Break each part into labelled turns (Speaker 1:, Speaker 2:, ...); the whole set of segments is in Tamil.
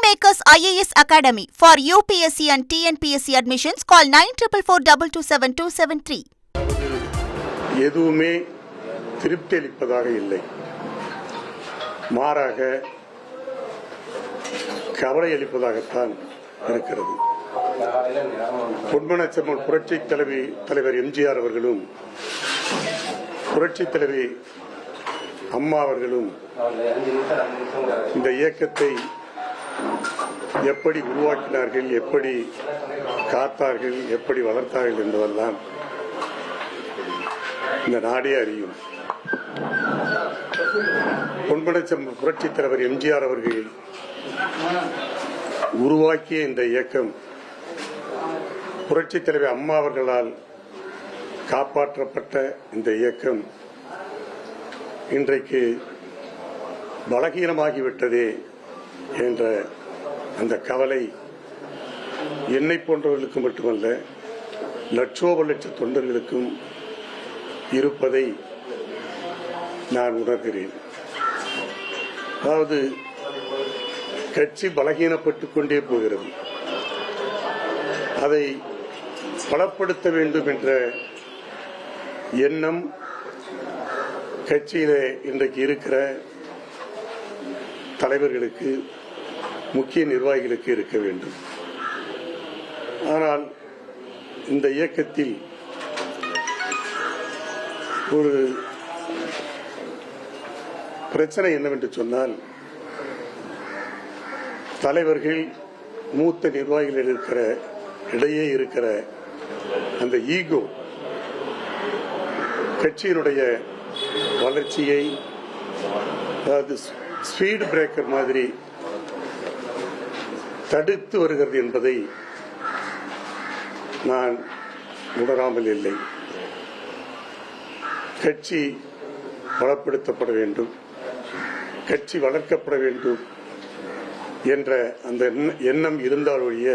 Speaker 1: Kingmakers IAS Academy for UPSC and TNPSC admissions. Call 9444227273.
Speaker 2: எதுவுமே திருப்தி அளிப்பதாக இல்லை, மாறாக கவலை அளிப்பதாகத்தான் இருக்கிறது. பொன்மனச்செம்மல் புரட்சி தலைவர் எம்ஜிஆர் அவர்களும் புரட்சி தலைவி அம்மா அவர்களும் இந்த இயக்கத்தை எப்படி உருவாக்கினார்கள், எப்படி காத்தார்கள், எப்படி வளர்த்தார்கள் என்பதெல்லாம் இந்த நாடே அறியும். பொன்மனச்செம்மல் புரட்சி தலைவர் எம்ஜிஆர் அவர்கள் உருவாக்கிய இந்த இயக்கம் புரட்சி தலைவர் அம்மா அவர்களால் காப்பாற்றப்பட்ட இந்த இயக்கம் இன்றைக்கு பலகீனமாகிவிட்டதே என்ற அந்த கவலை என்னை போன்றவர்களுக்கு மட்டுமல்ல, லட்சோப லட்ச தொண்டர்களுக்கும் இருப்பதை நான் உணர்கிறேன். அதாவது கட்சி பலகீனப்பட்டுக் கொண்டே போகிறது. அதை பலப்படுத்த வேண்டும் என்ற எண்ணம் கட்சியிலே இன்றைக்கு இருக்கிற தலைவர்களுக்கு, முக்கிய நிர்வாகிகளுக்கு இருக்க வேண்டும். ஆனால் இந்த இயக்கத்தில் ஒரு பிரச்சனை என்னவென்று சொன்னால், தலைவர்கள் மூத்த நிர்வாகிகள் இடையே இருக்கிற அந்த ஈகோ கட்சியினுடைய வளர்ச்சியை, அதாவது ஸ்பீட் பிரேக்கர் மாதிரி தடுத்து வருகிறது என்பதை நான் உணராமல் இல்லை. கட்சி பலப்படுத்தப்பட வேண்டும், கட்சி வளர்க்கப்பட வேண்டும் என்ற அந்த எண்ணம் இருந்தால் ஒழிய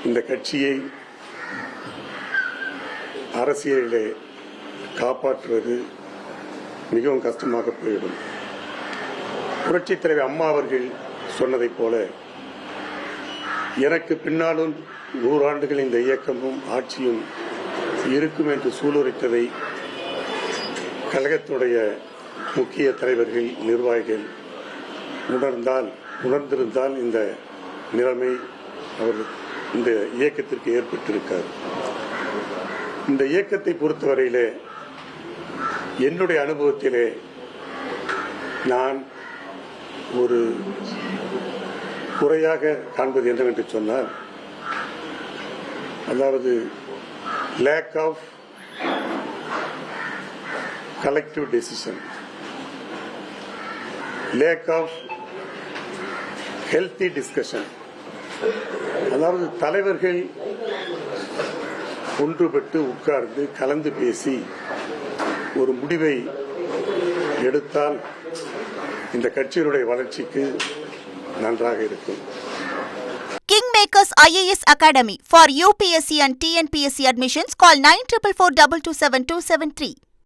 Speaker 2: இந்த கட்சியை அரசியலிலே காப்பாற்றுவது மிகவும் கஷ்டமாக போய்விடும். புரட்சி தலைவர் அம்மா அவர்கள் சொன்னதைப் போல, எனக்கு பின்னாலும் 100 ஆண்டுகள் இந்த இயக்கமும் ஆட்சியும் இருக்கும் என்று சூளுரைத்ததை கழகத்துடைய முக்கிய தலைவர்கள், நிர்வாகிகள் உணர்ந்திருந்தால் இந்த நிலைமை இந்த இயக்கத்திற்கு ஏற்பட்டிருக்காது. இந்த இயக்கத்தை பொறுத்தவரையிலே என்னுடைய அனுபவத்திலே நான் ஒரு குறையாக காண்பது என்னவென்று சொன்னால், அதாவது lack of collective decision, lack of healthy discussion. அதாவது தலைவர்கள் ஒன்றுபட்டு உட்கார்ந்து கலந்து பேசி ஒரு முடிவை எடுத்தால் இந்த கட்சியினுடைய வளர்ச்சிக்கு நன்றாக இருக்கும்.
Speaker 1: Kingmakers IAS Academy for UPSC and TNPSC admissions. Call 9444227273.